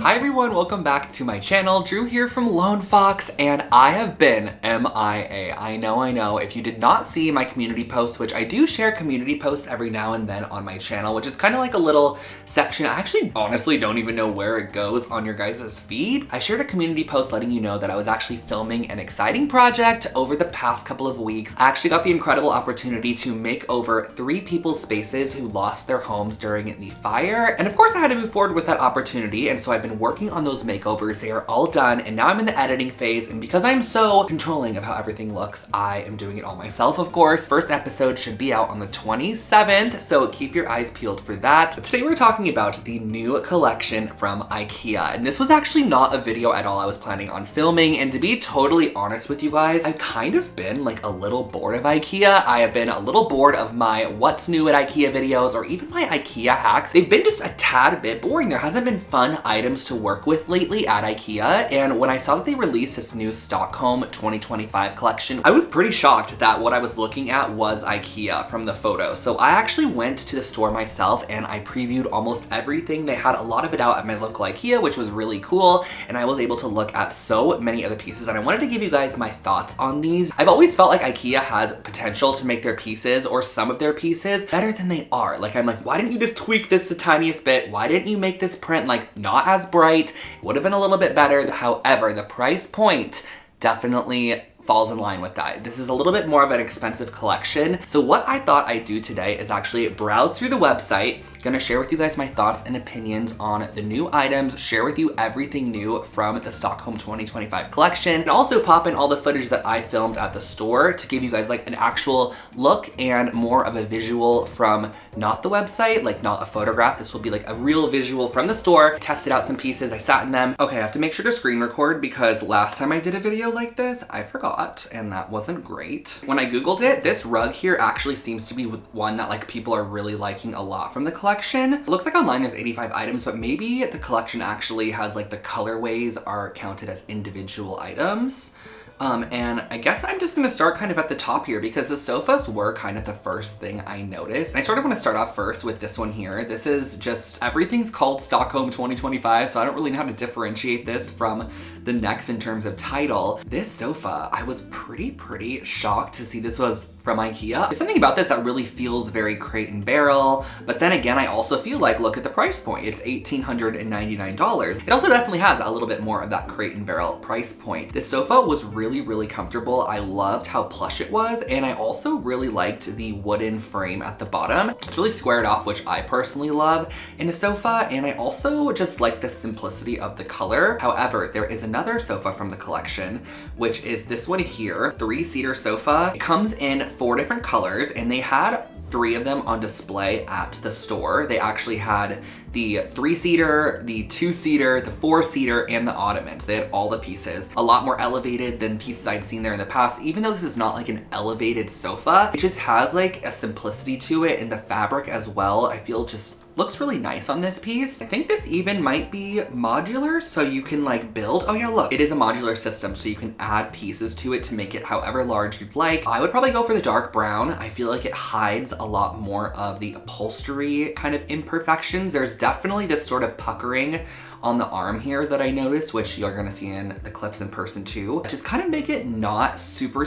Hi everyone, welcome back to my channel. Drew here from Lone Fox, and I have been MIA. I know. If you did not see my community post, which I do share community posts every now and then on my channel, which is kind of like a little section. I actually honestly don't even know where it goes on your guys' feed. I shared a community post letting you know that I was actually filming an exciting project over the past couple of weeks. I actually got the incredible opportunity to make over 3 people's spaces who lost their homes during the fire. And of course I had to move forward with that opportunity, and so I've been working on those makeovers. They are all done, and now I'm in the editing phase, and because I'm so controlling of how everything looks, I am doing it all myself, of course. First episode should be out on the 27th, so keep your eyes peeled for that. Today we're talking about the new collection from IKEA, and this was actually not a video at all I was planning on filming, and to be totally honest with you guys, I've kind of been like a little bored of IKEA. I have been a little bored of my what's new at IKEA videos, or even my IKEA hacks. They've been just a tad bit boring. There hasn't been fun items to work with lately at IKEA, and when I saw that they released this new Stockholm 2025 collection, I was pretty shocked that what I was looking at was IKEA from the photo. So I actually went to the store myself and I previewed almost everything. They had a lot of it out at my local IKEA, which was really cool, and I was able to look at so many of the pieces, and I wanted to give you guys my thoughts on these. I've always felt like IKEA has potential to make their pieces, or some of their pieces, better than they are. Like, I'm like, why didn't you just tweak this the tiniest bit? Why didn't you make this print like not as bright? It would have been a little bit better. However, the price point definitely falls in line with that. This is a little bit more of an expensive collection. So what I thought I'd do today is actually browse through the website, gonna share with you guys my thoughts and opinions on the new items, share with you everything new from the Stockholm 2025 collection, and also pop in all the footage that I filmed at the store to give you guys like an actual look and more of a visual from not the website, like not a photograph. This will be like a real visual from the store. Tested out some pieces, I sat in them. Okay, I have to make sure to screen record because last time I did a video like this, I forgot, and that wasn't great. When I Googled it, this rug here actually seems to be one that like people are really liking a lot from the collection. It looks like online there's 85 items, but maybe the collection actually has like the colorways are counted as individual items. And I guess I'm just gonna start kind of at the top here because the sofas were kind of the first thing I noticed. And I sort of wanna start off first with this one here. This is just, everything's called Stockholm 2025, so I don't really know how to differentiate this from the next in terms of title. This sofa, I was pretty shocked to see this was from IKEA. There's something about this that really feels very Crate and Barrel, but then again, I also feel like, look at the price point. It's $1,899. It also definitely has a little bit more of that Crate and Barrel price point. This sofa was really comfortable. I loved how plush it was, and I also really liked the wooden frame at the bottom. It's really squared off, which I personally love in a sofa, and I also just like the simplicity of the color. However, there is another sofa from the collection, which is this one here, 3-seater sofa. It comes in 4 different colors, and they had 3 of them on display at the store. They actually had the 3-seater, the 2-seater, the 4-seater, and the Ottomans. They had all the pieces. A lot more elevated than pieces I'd seen there in the past. Even though this is not like an elevated sofa, it just has like a simplicity to it, and the fabric as well, I feel just looks really nice on this piece. I think this even might be modular, so you can like build. Oh yeah, look, it is a modular system, so you can add pieces to it to make it however large you'd like. I would probably go for the dark brown. I feel like it hides a lot more of the upholstery kind of imperfections. There's definitely this sort of puckering on the arm here that I noticed, which you're gonna see in the clips in person too. Just kind of make it not super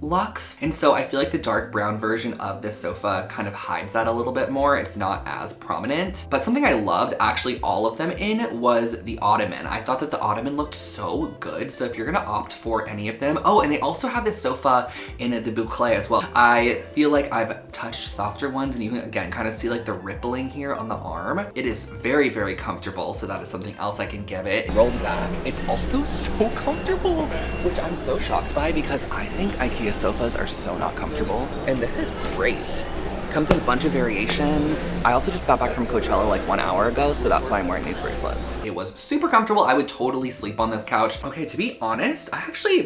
luxe. And so I feel like the dark brown version of this sofa kind of hides that a little bit more. It's not as prominent. But something I loved actually all of them in was the Ottoman. I thought that the Ottoman looked so good. So if you're gonna opt for any of them, oh, and they also have this sofa in the boucle as well. I feel like I've touched softer ones, and you can again kind of see like the rippling here on the arm. It is very comfortable, so that is something else I can give it. Rolled back. It's also so comfortable, which I'm so shocked by because I think IKEA sofas are so not comfortable, and this is great. Comes in a bunch of variations. I also just got back from Coachella like 1 hour ago, so that's why I'm wearing these bracelets. It was super comfortable. I would totally sleep on this couch. Okay, to be honest,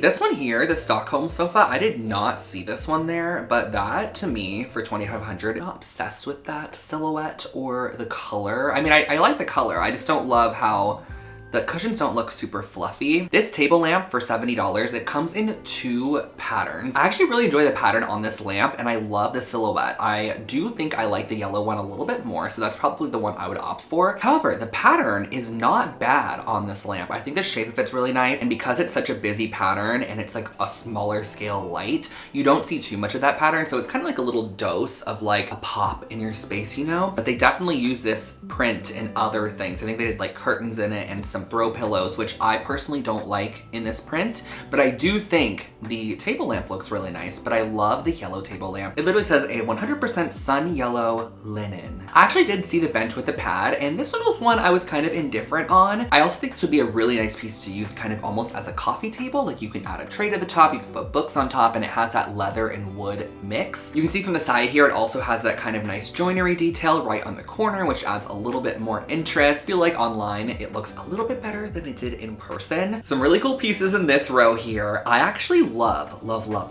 this one here, the Stockholm sofa, I did not see this one there, but that to me for $2,500, I'm not obsessed with that silhouette or the color. I mean, I like the color. I just don't love how The cushions don't look super fluffy. This table lamp for $70, it comes in 2 patterns. I actually really enjoy the pattern on this lamp and I love the silhouette. I do think I like the yellow one a little bit more, so that's probably the one I would opt for. However, the pattern is not bad on this lamp. I think the shape of it's really nice, and because it's such a busy pattern and it's like a smaller scale light, you don't see too much of that pattern, so it's kind of like a little dose of like a pop in your space, you know? But they definitely use this print in other things. I think they did like curtains in it and some throw pillows, which I personally don't like in this print, but I do think the table lamp looks really nice. But I love the yellow table lamp. It literally says a 100% sun yellow linen. I actually did see the bench with the pad, and this one was one I was kind of indifferent on. I also think this would be a really nice piece to use kind of almost as a coffee table. Like you can add a tray to the top, you can put books on top, and it has that leather and wood mix. You can see from the side here, it also has that kind of nice joinery detail right on the corner, which adds a little bit more interest. I feel like online, it looks a little bit better than it did in person. Some really cool pieces in this row here. I actually love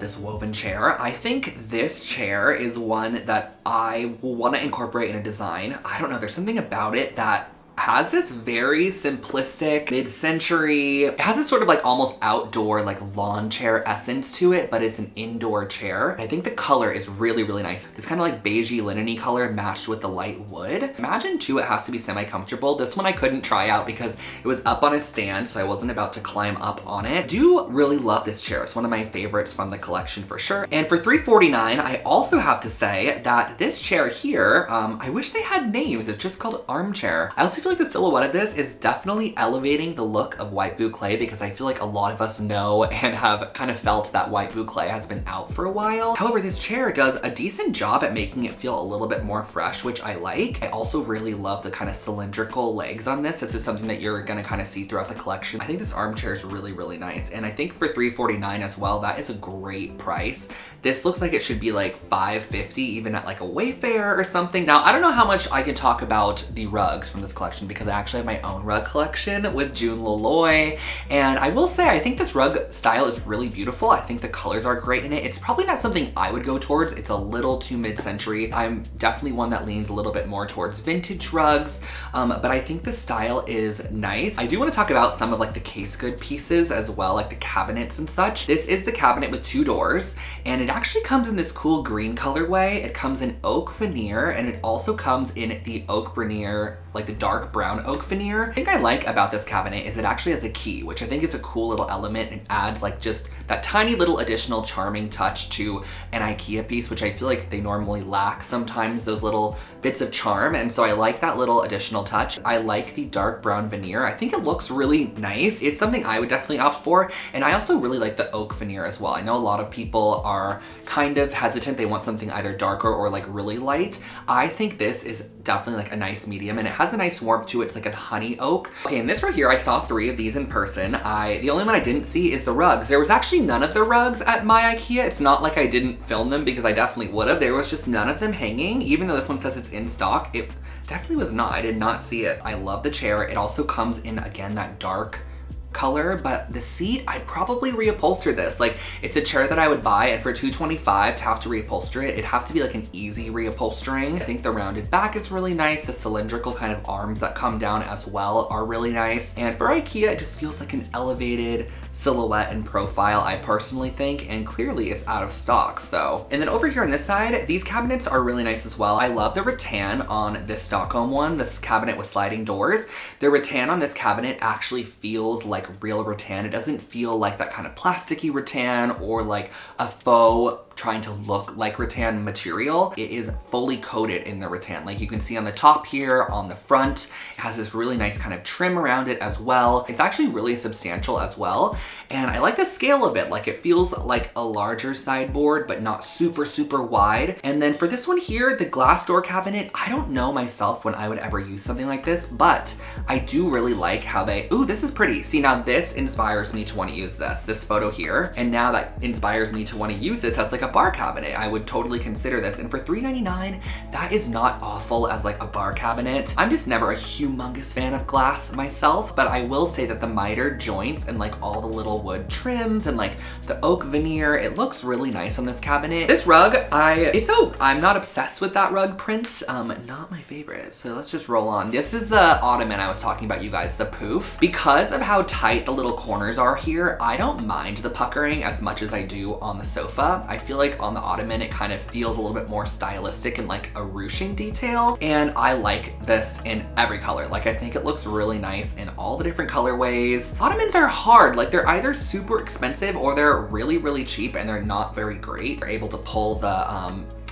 this woven chair. I think this chair is one that I will want to incorporate in a design. I don't know, there's something about it that has this very simplistic mid-century, it has this sort of like almost outdoor like lawn chair essence to it, but it's an indoor chair. I think the color is really, really nice. This kind of like beigey linen-y color matched with the light wood. Imagine too, it has to be semi-comfortable. This one I couldn't try out because it was up on a stand, so I wasn't about to climb up on it. I do really love this chair. It's one of my favorites from the collection for sure. And for $349, I also have to say that this chair here, I wish they had names. It's just called armchair. I also feel like the silhouette of this is definitely elevating the look of white boucle, because I feel like a lot of us know and have kind of felt that white boucle has been out for a while. However, this chair does a decent job at making it feel a little bit more fresh, which I like. I also really love the kind of cylindrical legs on this. This is something that you're gonna kind of see throughout the collection. I think this armchair is really, really nice. And I think for $349 as well, that is a great price. This looks like it should be like $550 even at like a Wayfair or something. Now, I don't know how much I can talk about the rugs from this collection because I actually have my own rug collection with June Laloy. And I will say, I think this rug style is really beautiful. I think the colors are great in it. It's probably not something I would go towards. It's a little too mid-century. I'm definitely one that leans a little bit more towards vintage rugs, but I think the style is nice. I do want to talk about some of like the case good pieces as well, like the cabinets and such. This is the cabinet with 2 doors, and it actually comes in this cool green colorway. It comes in oak veneer, and it also comes in the oak veneer, like the dark brown oak veneer. The thing I like about this cabinet is it actually has a key, which I think is a cool little element and adds like just that tiny little additional charming touch to an IKEA piece, which I feel like they normally lack sometimes, those little bits of charm. And so I like that little additional touch. I like the dark brown veneer. I think it looks really nice. It's something I would definitely opt for. And I also really like the oak veneer as well. I know a lot of people are kind of hesitant. They want something either darker or like really light. I think this is definitely like a nice medium, and it has a nice warmth to it. It's like a honey oak. Okay, and this right here, I saw 3 of these in person. The only one I didn't see is the rugs. There was actually none of the rugs at my IKEA. It's not like I didn't film them because I definitely would have. There was just none of them hanging. Even though this one says it's in stock, it definitely was not. I did not see it. I love the chair. It also comes in, again, that dark color, but the seat, I'd probably reupholster this. Like, it's a chair that I would buy, and for $225 to have to reupholster it, it'd have to be like an easy reupholstering. I think the rounded back is really nice. The cylindrical kind of arms that come down as well are really nice. And for IKEA, it just feels like an elevated silhouette and profile, I personally think, and clearly it's out of stock, so. And then over here on this side, these cabinets are really nice as well. I love the rattan on this Stockholm one, this cabinet with sliding doors. The rattan on this cabinet actually feels like real rattan. It doesn't feel like that kind of plasticky rattan or like a faux trying to look like rattan material. It is fully coated in the rattan. Like you can see on the top here, on the front, it has this really nice kind of trim around it as well. It's actually really substantial as well. And I like the scale of it. Like it feels like a larger sideboard, but not super, super wide. And then for this one here, the glass door cabinet, I don't know myself when I would ever use something like this, but I do really like how they, ooh, this is pretty. See, now this inspires me to want to use this photo here. And now that inspires me to want to use this as like a a bar cabinet. I would totally consider this. And for $3.99, that is not awful as like a bar cabinet. I'm just never a humongous fan of glass myself, but I will say that the miter joints and like all the little wood trims and like the oak veneer, it looks really nice on this cabinet. This rug, I'm not obsessed with that rug print. Not my favorite. So let's just roll on. This is the Ottoman I was talking about, you guys, the poof. Because of how tight the little corners are here, I don't mind the puckering as much as I do on the sofa. I feel like on the Ottoman, it kind of feels a little bit more stylistic and like a ruching detail. And I like this in every color. Like, I think it looks really nice in all the different colorways. Ottomans are hard. Like, they're either super expensive or they're really, really cheap and they're not very great. You're able to pull the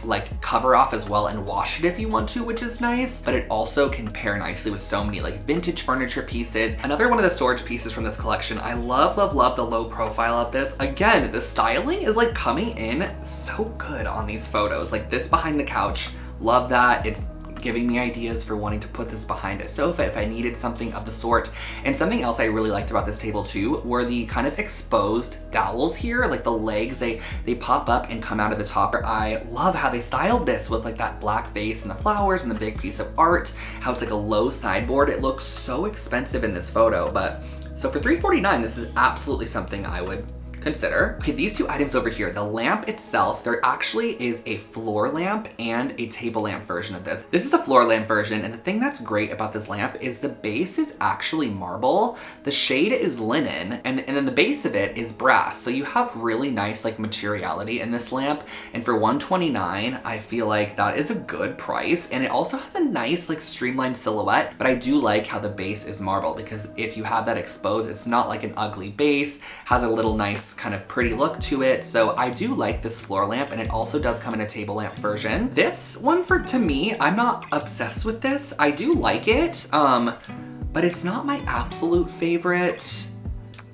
like cover off as well and wash it if you want to, which is nice, but it also can pair nicely with so many like vintage furniture pieces. Another one of the storage pieces from this collection, I love, love, love the low profile of this. Again, the styling is like coming in so good on these photos. Like this behind the couch, love that. It's giving me ideas for wanting to put this behind a sofa if I needed something of the sort. And something else I really liked about this table too were the kind of exposed dowels here, like the legs, they pop up and come out of the top. I love how they styled this with like that black vase and the flowers and the big piece of art, how it's like a low sideboard. It looks so expensive in this photo, but so for $3.49, this is absolutely something I would consider. Okay, these two items over here, the lamp itself, there actually is a floor lamp and a table lamp version of this. This is a floor lamp version, and the thing that's great about this lamp is the base is actually marble, the shade is linen, and then the base of it is brass. So you have really nice like materiality in this lamp, and for $129, I feel like that is a good price, and it also has a nice like streamlined silhouette, but I do like how the base is marble, because if you have that exposed, it's not like an ugly base, has a little nice kind of pretty look to it. So I do like this floor lamp, and it also does come in a table lamp version. This one, to me, I'm not obsessed with this. I do like it, but it's not my absolute favorite.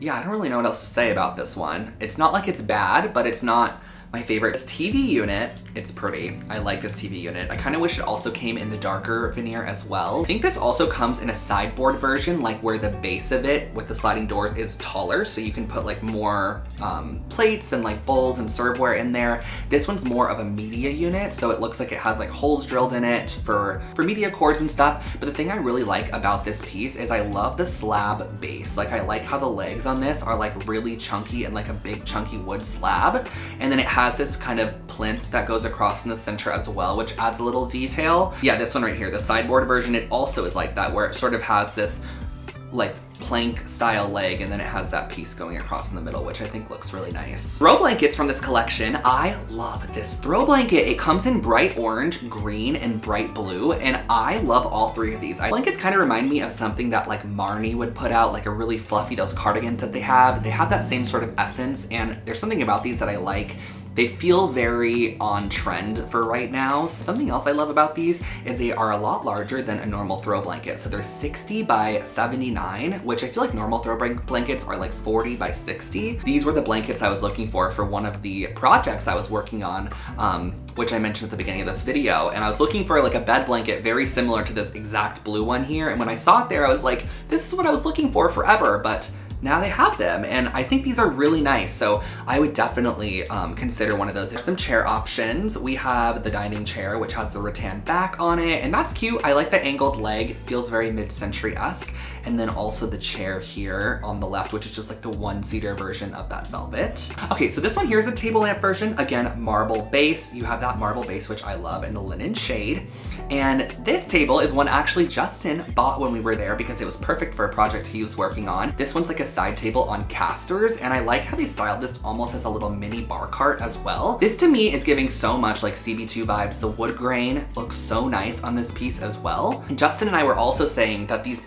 Yeah, I don't really know what else to say about this one. It's not like it's bad, but it's not my favorite. This TV unit, it's pretty. I like this TV unit. I kind of wish it also came in the darker veneer as well. I think this also comes in a sideboard version, like where the base of it with the sliding doors is taller, so you can put like more plates and like bowls and serveware in there. This one's more of a media unit, so it looks like it has like holes drilled in it for media cords and stuff. But the thing I really like about this piece is I love the slab base. Like, I like how the legs on this are like really chunky and like a big chunky wood slab. And then it has this kind of plinth that goes across in the center as well, which adds a little detail. Yeah, this one right here, the sideboard version, it also is like that, where it sort of has this like plank style leg, and then it has that piece going across in the middle, which I think looks really nice. Throw blankets from this collection. I love this throw blanket. It comes in bright orange, green, and bright blue, and I love all three of these. Blankets kind of remind me of something that like Marnie would put out, like a really fluffy, those cardigans that they have. They have that same sort of essence, and there's something about these that I like. They feel very on trend for right now. Something else I love about these is they are a lot larger than a normal throw blanket. So they're 60 by 79, which I feel like normal throw blankets are like 40 by 60. These were the blankets I was looking for one of the projects I was working on, which I mentioned at the beginning of this video. And I was looking for like a bed blanket very similar to this exact blue one here. And when I saw it there, I was like, this is what I was looking for forever. But now they have them, and I think these are really nice, so I would definitely consider one of those. There's some chair options. We have the dining chair, which has the rattan back on it, and that's cute. I like the angled leg, feels very mid-century-esque. And then also the chair here on the left, which is just like the one-seater version of that velvet. Okay, so this one here is a table lamp version. Again, marble base. You have that marble base, which I love, in the linen shade. And this table is one actually Justin bought when we were there because it was perfect for a project he was working on. This one's like a side table on casters, and I like how they styled this almost as a little mini bar cart as well. This to me is giving so much like CB2 vibes. The wood grain looks so nice on this piece as well. And Justin and I were also saying that these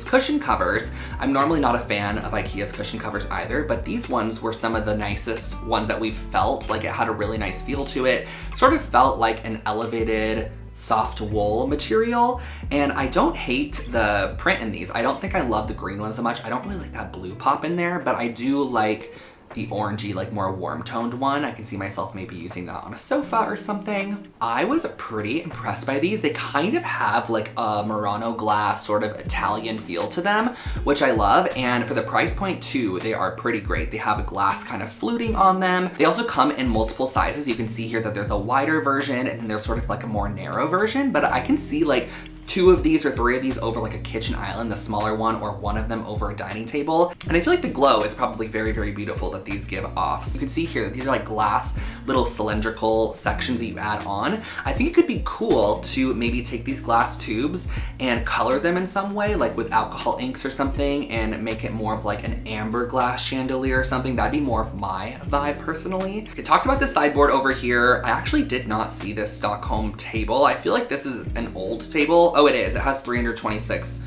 cushion covers, I'm normally not a fan of IKEA's cushion covers either, but these ones were some of the nicest ones that we've felt. Like, it had a really nice feel to it. Sort of felt like an elevated soft wool material, and I don't hate the print in these. I don't think I love the green ones so much. I don't really like that blue pop in there, but I do like the orangey, like more warm toned one. I can see myself maybe using that on a sofa or something. I was pretty impressed by these. They kind of have like a Murano glass sort of Italian feel to them, which I love. And for the price point too, they are pretty great. They have a glass kind of fluting on them. They also come in multiple sizes. You can see here that there's a wider version and then there's sort of like a more narrow version, but I can see like 2 of these or 3 of these over like a kitchen island, the smaller one, or 1 of them over a dining table. And I feel like the glow is probably very, very beautiful that these give off. So you can see here that these are like glass little cylindrical sections that you add on. I think it could be cool to maybe take these glass tubes and color them in some way, like with alcohol inks or something, and make it more of like an amber glass chandelier or something. That'd be more of my vibe personally. I talked about the sideboard over here. I actually did not see this Stockholm table. I feel like this is an old table. Oh, it is. It has 326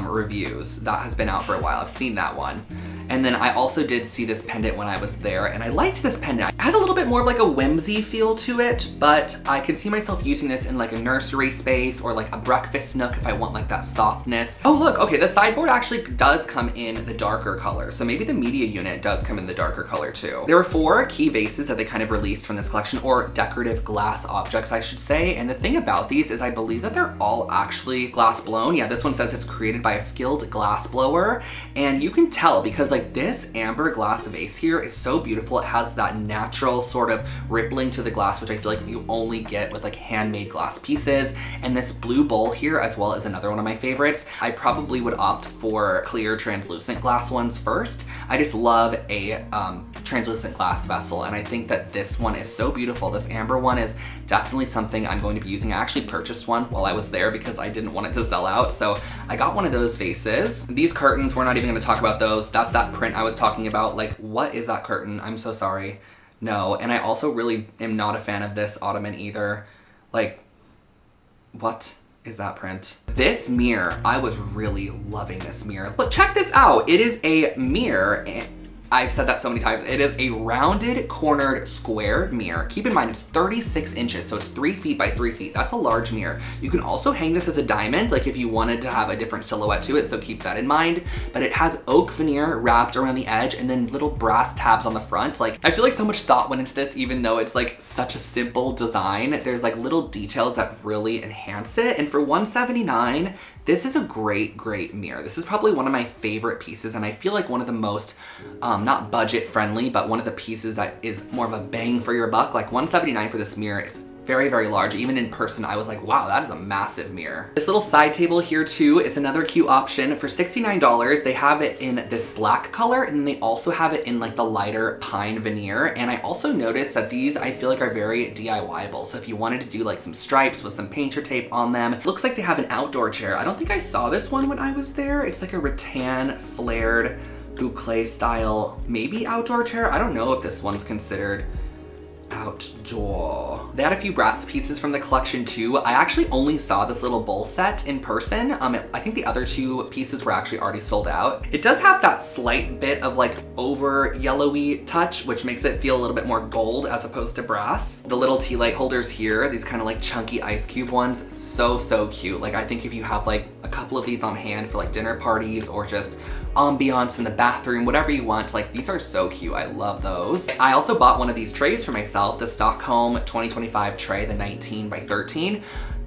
reviews. That has been out for a while. I've seen that one. And then I also did see this pendant when I was there, and I liked this pendant. It has a little bit more of like a whimsy feel to it, but I can see myself using this in like a nursery space or like a breakfast nook if I want like that softness. Oh look, okay, the sideboard actually does come in the darker color, so maybe the media unit does come in the darker color too. There were 4 key vases that they kind of released from this collection, or decorative glass objects I should say, and the thing about these is I believe that they're all actually glass blown. Yeah, this one says it's created by a skilled glass blower, and you can tell because like this amber glass vase here is so beautiful. It has that natural sort of rippling to the glass, which I feel like you only get with like handmade glass pieces. And this blue bowl here as well is another one of my favorites. I probably would opt for clear translucent glass ones first. I just love a translucent glass vessel, and I think that this one is so beautiful. This amber one is definitely something I'm going to be using. I actually purchased one while I was there because I didn't want it to sell out, so I got one of those vases. These curtains, we're not even going to talk about those. That's that print I was talking about. Like, what is that curtain? I'm so sorry. No, and I also really am not a fan of this ottoman either. Like, what is that print? This mirror, I was really loving this mirror. But check this out. It is a mirror, and I've said that so many times. It is a rounded, cornered, squared mirror. Keep in mind, it's 36 inches, so it's 3 feet by 3 feet. That's a large mirror. You can also hang this as a diamond, like if you wanted to have a different silhouette to it, so keep that in mind. But it has oak veneer wrapped around the edge and then little brass tabs on the front. Like, I feel like so much thought went into this, even though it's like such a simple design. There's like little details that really enhance it. And for $179, this is a great, great mirror. This is probably one of my favorite pieces, and I feel like one of the most, not budget friendly, but one of the pieces that is more of a bang for your buck. Like $179 for this mirror is very, very large. Even in person, I was like, wow, that is a massive mirror. This little side table here too is another cute option. For $69, they have it in this black color, and then they also have it in like the lighter pine veneer. And I also noticed that these, I feel like, are very DIY-able. So if you wanted to do like some stripes with some painter tape on them, it looks like they have an outdoor chair. I don't think I saw this one when I was there. It's like a rattan flared boucle style, maybe outdoor chair. I don't know if this one's considered outdoor. They had a few brass pieces from the collection too. I actually only saw this little bowl set in person. I think the other 2 pieces were actually already sold out. It does have that slight bit of like over yellowy touch, which makes it feel a little bit more gold as opposed to brass. The little tea light holders here, these kind of like chunky ice cube ones, so cute. Like, I think if you have like a couple of these on hand for like dinner parties or just ambiance in the bathroom, whatever you want, like these are so cute. I love those. I also bought one of these trays for myself, the Stockholm 2025 tray, the 19 by 13.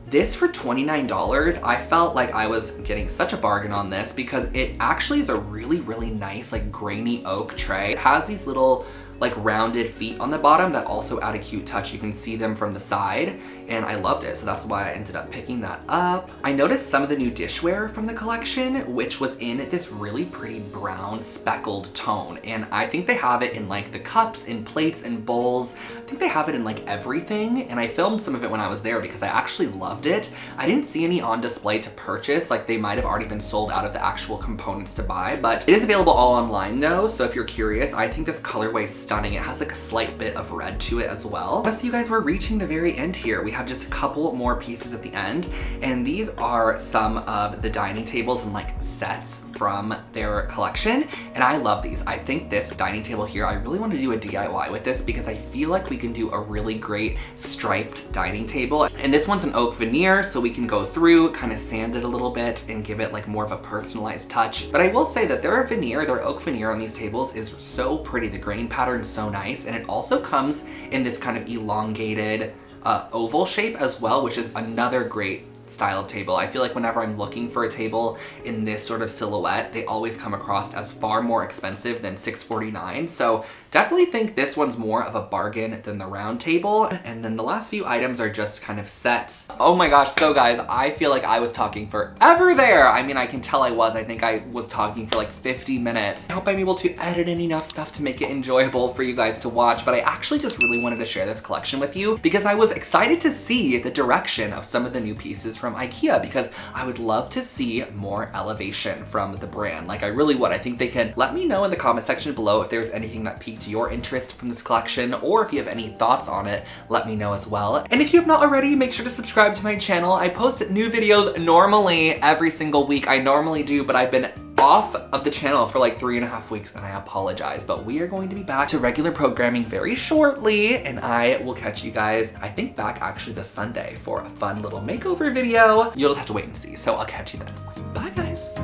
This for $29, I felt like I was getting such a bargain on this because it actually is a really, really nice like grainy oak tray. It has these little like rounded feet on the bottom that also add a cute touch. You can see them from the side, and I loved it, so that's why I ended up picking that up. I noticed some of the new dishware from the collection, which was in this really pretty brown speckled tone, and I think they have it in like the cups and plates and bowls. I think they have it in like everything, and I filmed some of it when I was there because I actually loved it. I didn't see any on display to purchase, like they might have already been sold out of the actual components to buy, but it is available all online though, so if you're curious, I think this colorway is stunning. stunning. It has like a slight bit of red to it as well. So you guys, we're reaching the very end here. We have just a couple more pieces at the end, and these are some of the dining tables and like sets from their collection, and I love these. I think this dining table here, I really want to do a DIY with this because I feel like we can do a really great striped dining table. And this one's an oak veneer, so we can go through, kind of sand it a little bit and give it like more of a personalized touch. But I will say that their oak veneer on these tables is so pretty. The grain pattern's so nice, and it also comes in this kind of elongated oval shape as well, which is another great style of table. I feel like whenever I'm looking for a table in this sort of silhouette, they always come across as far more expensive than $649. So definitely think this one's more of a bargain than the round table. And then the last few items are just kind of sets. Oh my gosh, so guys, I feel like I was talking forever there. I mean, I can tell I was. I think I was talking for like 50 minutes. I hope I'm able to edit in enough stuff to make it enjoyable for you guys to watch, but I actually just really wanted to share this collection with you because I was excited to see the direction of some of the new pieces from IKEA, because I would love to see more elevation from the brand. Like I really would. I think they can let me know in the comment section below if there's anything that piqued your interest from this collection, or if you have any thoughts on it, let me know as well. And if you have not already, make sure to subscribe to my channel. I post new videos normally every single week. I normally do, but I've been off of the channel for like 3.5 weeks, and I apologize, but we are going to be back to regular programming very shortly, and I will catch you guys, I think, back actually this Sunday for a fun little makeover video. You'll just have to wait and see, so I'll catch you then. Bye guys.